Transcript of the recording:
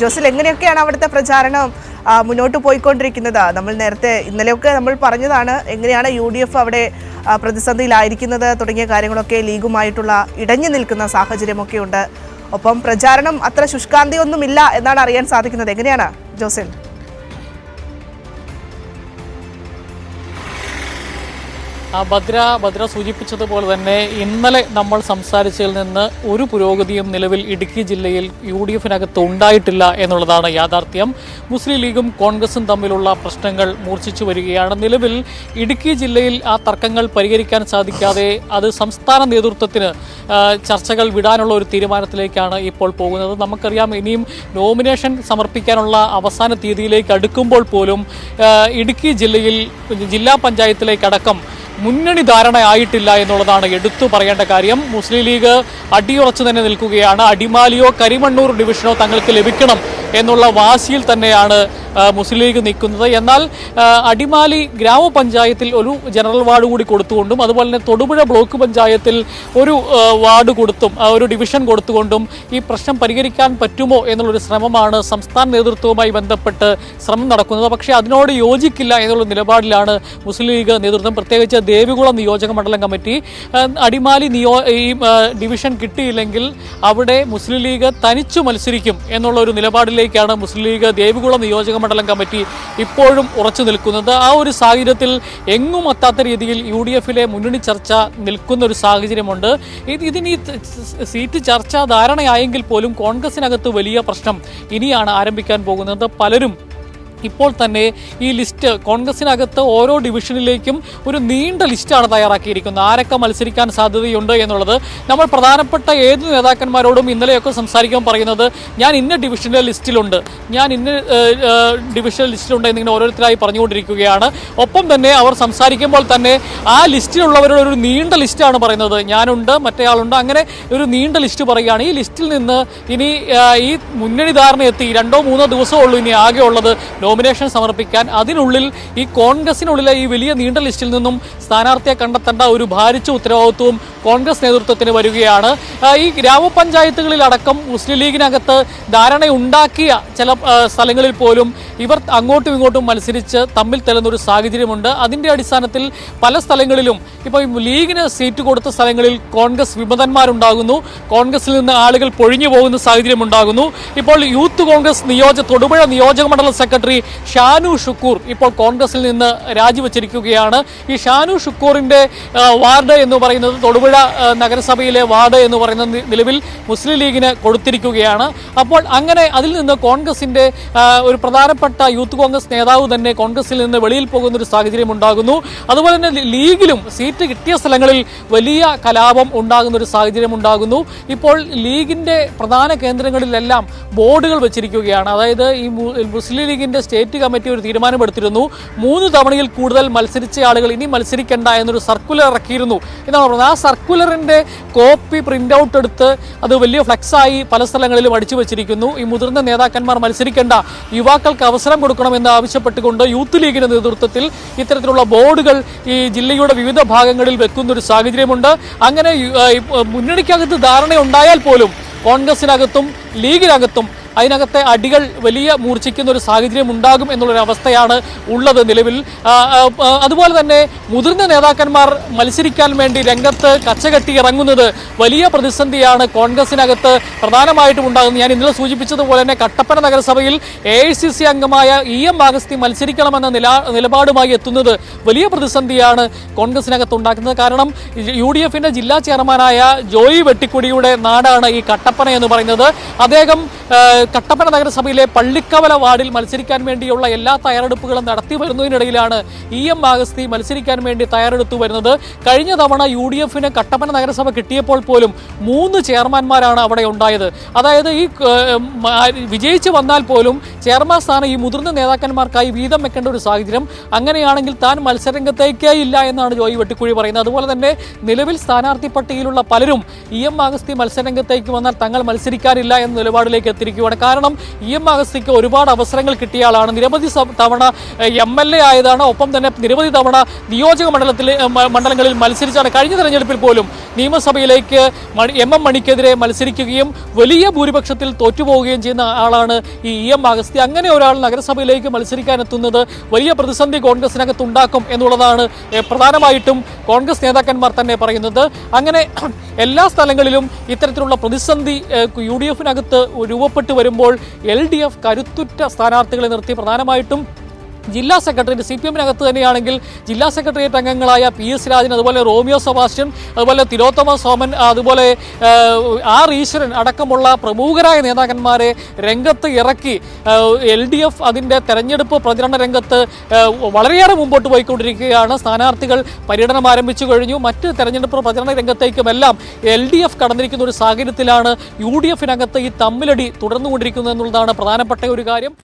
ജോസിൽ, എങ്ങനെയൊക്കെയാണ് അവിടുത്തെ പ്രചാരണം മുന്നോട്ട് പോയിക്കൊണ്ടിരിക്കുന്നത്? നമ്മൾ നേരത്തെ ഇന്നലെയൊക്കെ നമ്മൾ പറഞ്ഞതാണ് എങ്ങനെയാണ് UDF അവിടെ പ്രതിസന്ധിയിലായിരിക്കുന്നത് തുടങ്ങിയ കാര്യങ്ങളൊക്കെ ലീഗുമായിട്ടുള്ള ഇടഞ്ഞു നിൽക്കുന്ന സാഹചര്യമൊക്കെ ഉണ്ട്. ഒപ്പം പ്രചാരണം അത്ര ശുഷ്കാന്തിയൊന്നുമില്ല എന്നാണ് അറിയാൻ സാധിക്കുന്നത്. എങ്ങനെയാണ് ജോസിൽ? ഭദ്ര സൂചിപ്പിച്ചതുപോലെ തന്നെ ഇന്നലെ നമ്മൾ സംസാരിച്ചതിൽ നിന്ന് ഒരു പുരോഗതിയും നിലവിൽ ഇടുക്കി ജില്ലയിൽ UDF-നകത്ത് ഉണ്ടായിട്ടില്ല എന്നുള്ളതാണ് യാഥാർത്ഥ്യം. മുസ്ലിം ലീഗും കോൺഗ്രസും തമ്മിലുള്ള പ്രശ്നങ്ങൾ മൂർച്ഛിച്ചു വരികയാണ്. നിലവിൽ ഇടുക്കി ജില്ലയിൽ ആ തർക്കങ്ങൾ പരിഹരിക്കാൻ സാധിക്കാതെ അത് സംസ്ഥാന നേതൃത്വത്തിന് ചർച്ചകൾ വിടാനുള്ള ഒരു തീരുമാനത്തിലേക്കാണ് ഇപ്പോൾ പോകുന്നത്. നമുക്കറിയാം, ഇനിയും നോമിനേഷൻ സമർപ്പിക്കാനുള്ള അവസാന തീയതിയിലേക്ക് അടുക്കുമ്പോൾ പോലും ഇടുക്കി ജില്ലയിൽ ജില്ലാ പഞ്ചായത്തിലേക്കടക്കം മുന്നണി ധാരണയായിട്ടില്ല എന്നുള്ളതാണ് എടുത്തു പറയേണ്ട കാര്യം. മുസ്ലിം ലീഗ് അടിയുറച്ചു തന്നെ നിൽക്കുകയാണ്. അടിമാലിയോ കരിമണ്ണൂർ ഡിവിഷനോ തങ്ങൾക്ക് ലഭിക്കണം എന്നുള്ള വാശിയിൽ തന്നെയാണ് മുസ്ലിം ലീഗ് നിൽക്കുന്നത്. എന്നാൽ അടിമാലി ഗ്രാമപഞ്ചായത്തിൽ ഒരു ജനറൽ വാർഡ് കൂടി കൊടുത്തുകൊണ്ടും അതുപോലെ തന്നെ തൊടുപുഴ ബ്ലോക്ക് പഞ്ചായത്തിൽ ഒരു വാർഡ് കൊടുത്തും ഒരു ഡിവിഷൻ കൊടുത്തുകൊണ്ടും ഈ പ്രശ്നം പരിഹരിക്കാൻ പറ്റുമോ എന്നുള്ളൊരു ശ്രമമാണ് സംസ്ഥാന നേതൃത്വവുമായി ബന്ധപ്പെട്ട് ശ്രമം നടക്കുന്നത്. പക്ഷേ അതിനോട് യോജിക്കില്ല എന്നുള്ള നിലപാടിലാണ് മുസ്ലിം ലീഗ് നേതൃത്വം. പ്രത്യേകിച്ച് ദേവികുളം നിയോജക മണ്ഡലം കമ്മിറ്റി അടിമാലി ഈ ഡിവിഷൻ കിട്ടിയില്ലെങ്കിൽ അവിടെ മുസ്ലിം ലീഗ് തനിച്ചു മത്സരിക്കും എന്നുള്ള ഒരു നിലപാടിലേക്കാണ് മുസ്ലിം ലീഗ് ദേവികുളം നിയോജക മണ്ഡലം കമ്മിറ്റി ഇപ്പോഴും ഉറച്ചു നിൽക്കുന്നത്. ആ ഒരു സാഹചര്യത്തിൽ എങ്ങും എത്താത്ത രീതിയിൽ UDF-ലെ മുന്നണി ചർച്ച നിൽക്കുന്ന ഒരു സാഹചര്യമുണ്ട്. ഇതിന് സീറ്റ് ചർച്ച ധാരണയായെങ്കിൽ പോലും കോൺഗ്രസിനകത്ത് വലിയ പ്രശ്നം ഇനിയാണ് ആരംഭിക്കാൻ പോകുന്നത്. പലരും ഇപ്പോൾ തന്നെ ഈ ലിസ്റ്റ് കോൺഗ്രസിനകത്ത് ഓരോ ഡിവിഷനിലേക്കും ഒരു നീണ്ട ലിസ്റ്റാണ് തയ്യാറാക്കിയിരിക്കുന്നത്. ആരൊക്കെ മത്സരിക്കാൻ സാധ്യതയുണ്ട് എന്നുള്ളത് നമ്മൾ പ്രധാനപ്പെട്ട ഏത് നേതാക്കന്മാരോടും ഇന്നലെയൊക്കെ സംസാരിക്കാൻ പറയുന്നത് ഞാൻ ഇന്ന ഡിവിഷനിലെ ലിസ്റ്റിലുണ്ട്, ഞാൻ ഇന്ന ഡിവിഷണൽ ലിസ്റ്റിലുണ്ട് എന്നിങ്ങനെ ഓരോരുത്തരായി പറഞ്ഞുകൊണ്ടിരിക്കുകയാണ്. ഒപ്പം തന്നെ അവർ സംസാരിക്കുമ്പോൾ തന്നെ ആ ലിസ്റ്റിലുള്ളവരുടെ ഒരു നീണ്ട ലിസ്റ്റാണ് പറയുന്നത്. ഞാനുണ്ട്, മറ്റേയാളുണ്ട്, അങ്ങനെ ഒരു നീണ്ട ലിസ്റ്റ് പറയുകയാണ്. ഈ ലിസ്റ്റിൽ നിന്ന് ഇനി ഈ മുന്നണി ധാരണ എത്തി 2-3 ദിവസമേ ഉള്ളൂ ഇനി ആകെ ഉള്ളത് നോമിനേഷൻ സമർപ്പിക്കാൻ. അതിനുള്ളിൽ ഈ കോൺഗ്രസിനുള്ളിലെ ഈ വലിയ നീണ്ട ലിസ്റ്റിൽ നിന്നും സ്ഥാനാർത്ഥിയെ കണ്ടെത്തേണ്ട ഒരു ഭാരിച്ച ഉത്തരവാദിത്വവും കോൺഗ്രസ് നേതൃത്വത്തിന് വരികയാണ്. ഈ ഗ്രാമപഞ്ചായത്തുകളിലടക്കം മുസ്ലിം ലീഗിനകത്ത് ധാരണയുണ്ടാക്കിയ ചില സ്ഥലങ്ങളിൽ പോലും ഇവർ അങ്ങോട്ടും ഇങ്ങോട്ടും മത്സരിച്ച് തമ്മിൽ തെല്ലുന്നൊരു സാഹചര്യമുണ്ട്. അതിൻ്റെ അടിസ്ഥാനത്തിൽ പല സ്ഥലങ്ങളിലും ഇപ്പോൾ ലീഗിന് സീറ്റ് കൊടുത്ത സ്ഥലങ്ങളിൽ കോൺഗ്രസ് വിമതന്മാരുണ്ടാകുന്നു, കോൺഗ്രസിൽ നിന്ന് ആളുകൾ പൊഴിഞ്ഞു പോകുന്ന സാഹചര്യം ഉണ്ടാകുന്നു. ഇപ്പോൾ യൂത്ത് കോൺഗ്രസ് തൊടുപുഴ നിയോജക മണ്ഡലം സെക്രട്ടറി ഷാനു ഷുക്കൂർ ഇപ്പോൾ കോൺഗ്രസിൽ നിന്ന് രാജിവെച്ചിരിക്കുകയാണ്. ഈ ഷാനു ഷുക്കൂറിൻ്റെ വാർഡ് എന്ന് പറയുന്നത് തൊടുപുഴ നഗരസഭയിലെ വാർഡ് എന്ന് പറയുന്നത് നിലവിൽ മുസ്ലിം ലീഗിന് കൊടുത്തിരിക്കുകയാണ്. അപ്പോൾ അങ്ങനെ അതിൽ നിന്ന് കോൺഗ്രസിൻ്റെ ഒരു പ്രധാനപ്പെട്ട യൂത്ത് കോൺഗ്രസ് നേതാവ് തന്നെ കോൺഗ്രസിൽ നിന്ന് വെളിയിൽ പോകുന്ന ഒരു സാഹചര്യം ഉണ്ടാകുന്നു. അതുപോലെ തന്നെ ലീഗിലും സീറ്റ് കിട്ടിയ സ്ഥലങ്ങളിൽ വലിയ കലാപം ഉണ്ടാകുന്ന ഒരു സാഹചര്യം ഉണ്ടാകുന്നു. ഇപ്പോൾ ലീഗിൻ്റെ പ്രധാന കേന്ദ്രങ്ങളിലെല്ലാം ബോർഡുകൾ വെച്ചിരിക്കുകയാണ്. അതായത് ഈ മുസ്ലിം ലീഗിൻ്റെ സ്റ്റേറ്റ് കമ്മിറ്റി ഒരു തീരുമാനമെടുത്തിരുന്നു, 3 തവണയിൽ കൂടുതൽ മത്സരിച്ച ആളുകൾ ഇനി മത്സരിക്കേണ്ട എന്നൊരു സർക്കുലർ ഇറക്കിയിരുന്നു എന്നാണ് പറഞ്ഞത്. ആ സർക്കുലറിൻ്റെ കോപ്പി പ്രിൻ്റ് ഔട്ട് എടുത്ത് അത് വലിയ ഫ്ലെക്സായി പല സ്ഥലങ്ങളിലും അടിച്ചു വെച്ചിരിക്കുന്നു. ഈ മുതിർന്ന നേതാക്കന്മാർ മത്സരിക്കേണ്ട, യുവാക്കൾക്ക് അവസരം കൊടുക്കണമെന്ന് ആവശ്യപ്പെട്ടുകൊണ്ട് യൂത്ത് ലീഗിൻ്റെ നേതൃത്വത്തിൽ ഇത്തരത്തിലുള്ള ബോർഡുകൾ ഈ ജില്ലയുടെ വിവിധ ഭാഗങ്ങളിൽ വെക്കുന്നൊരു സാഹചര്യമുണ്ട്. അങ്ങനെ മുന്നണിക്കകത്ത് ധാരണയുണ്ടായാൽ പോലും കോൺഗ്രസിനകത്തും ലീഗിനകത്തും അതിനകത്തെ അടികൾ വലിയ മൂർച്ഛിക്കുന്ന ഒരു സാഹചര്യം ഉണ്ടാകും എന്നുള്ളൊരവസ്ഥയാണ് ഉള്ളത് നിലവിൽ. അതുപോലെ തന്നെ മുതിർന്ന നേതാക്കന്മാർ മത്സരിക്കാൻ വേണ്ടി രംഗത്ത് കച്ചകെട്ടി ഇറങ്ങുന്നത് വലിയ പ്രതിസന്ധിയാണ് കോൺഗ്രസിനകത്ത് പ്രധാനമായിട്ടും ഉണ്ടാകുന്നത്. ഞാൻ ഇന്നലെ സൂചിപ്പിച്ചതുപോലെ തന്നെ കട്ടപ്പന നഗരസഭയിൽ AICC അംഗമായ EM അഗസ്തി മത്സരിക്കണമെന്ന നിലപാടുമായി എത്തുന്നത് വലിയ പ്രതിസന്ധിയാണ് കോൺഗ്രസിനകത്ത് ഉണ്ടാക്കുന്നത്. കാരണം UDF-ന്റെ ജില്ലാ ചെയർമാനായ ജോയി വെട്ടിക്കുടിയുടെ നാടാണ് ഈ കട്ടപ്പന എന്ന് പറയുന്നത്. അദ്ദേഹം കട്ടപ്പന നഗരസഭയിലെ പള്ളിക്കവല വാർഡിൽ മത്സരിക്കാൻ വേണ്ടിയുള്ള എല്ലാ തയ്യാറെടുപ്പുകളും നടത്തി വരുന്നതിനിടയിലാണ് EM അഗസ്തി മത്സരിക്കാൻ വേണ്ടി തയ്യാറെടുത്തു വരുന്നത്. കഴിഞ്ഞ തവണ UDF-ന് കട്ടപ്പന നഗരസഭ കിട്ടിയപ്പോൾ പോലും 3 ചെയർമാൻമാരാണ് അവിടെ ഉണ്ടായത്. അതായത് ഈ വിജയിച്ച് വന്നാൽ പോലും ചെയർമാൻ സ്ഥാനം ഈ മുതിർന്ന നേതാക്കന്മാർക്കായി വീതം വെക്കേണ്ട ഒരു സാഹചര്യം. അങ്ങനെയാണെങ്കിൽ താൻ മത്സരരംഗത്തേക്കേ ഇല്ല എന്നാണ് ജോയി വെട്ടിക്കുഴി പറയുന്നത്. അതുപോലെ തന്നെ നിലവിൽ സ്ഥാനാർത്ഥി പട്ടികയിലുള്ള പലരും EM അഗസ്തി മത്സരരംഗത്തേക്ക് വന്നാൽ തങ്ങൾ മത്സരിക്കാനില്ല എന്ന നിലപാടിലേക്ക് എത്തിയിരിക്കുകയാണ്. പോവുകയാണ്. കാരണം EM അഗസ്തിക്ക് ഒരുപാട് അവസരങ്ങൾ കിട്ടിയ ആളാണ്. നിരവധി തവണ MLA ആയതാണ്. ഒപ്പം തന്നെ നിരവധി തവണ നിയോജക മണ്ഡലങ്ങളിൽ മത്സരിച്ചാണ്. കഴിഞ്ഞ തെരഞ്ഞെടുപ്പിൽ പോലും നിയമസഭയിലേക്ക് MM മണിക്കെതിരെ മത്സരിക്കുകയും വലിയ ഭൂരിപക്ഷത്തിൽ തോറ്റുപോവുകയും ചെയ്യുന്ന ആളാണ് ഈ EM അഗസ്തി. അങ്ങനെ ഒരാൾ നഗരസഭയിലേക്ക് മത്സരിക്കാൻ എത്തുന്നത് വലിയ പ്രതിസന്ധി കോൺഗ്രസിനകത്ത് ഉണ്ടാക്കും എന്നുള്ളതാണ് പ്രധാനമായിട്ടും കോൺഗ്രസ് നേതാക്കന്മാർ തന്നെ പറയുന്നത്. അങ്ങനെ എല്ലാ സ്ഥലങ്ങളിലും ഇത്തരത്തിലുള്ള പ്രതിസന്ധി UDF-നകത്ത് രൂപപ്പെട്ടു വരുമ്പോൾ LDF കരുത്തുറ്റ സ്ഥാനാർത്ഥികളെ നിർത്തി പ്രധാനമായിട്ടും ജില്ലാ സെക്രട്ടേറിയറ്റ് CPM-നകത്ത് തന്നെയാണെങ്കിൽ ജില്ലാ സെക്രട്ടേറിയറ്റ് അംഗങ്ങളായ PS രാജൻ, അതുപോലെ റോമിയോ സെബാസ്റ്റ്യൻ, അതുപോലെ തിലോത്തമ സോമൻ, അതുപോലെ R ഈശ്വരൻ അടക്കമുള്ള പ്രമുഖരായ നേതാക്കന്മാരെ രംഗത്ത് ഇറക്കി LDF അതിൻ്റെ തെരഞ്ഞെടുപ്പ് പ്രചരണ രംഗത്ത് വളരെയേറെ മുമ്പോട്ട് പോയിക്കൊണ്ടിരിക്കുകയാണ്. സ്ഥാനാർത്ഥികൾ പര്യടനം ആരംഭിച്ചു കഴിഞ്ഞു. മറ്റ് തെരഞ്ഞെടുപ്പ് പ്രചരണ രംഗത്തേക്കുമെല്ലാം LDF കടന്നിരിക്കുന്ന ഒരു സാഹചര്യത്തിലാണ് UDF-നകത്ത് ഈ തമ്മിലടി തുടർന്നുകൊണ്ടിരിക്കുന്നത് എന്നുള്ളതാണ് പ്രധാനപ്പെട്ട ഒരു കാര്യം.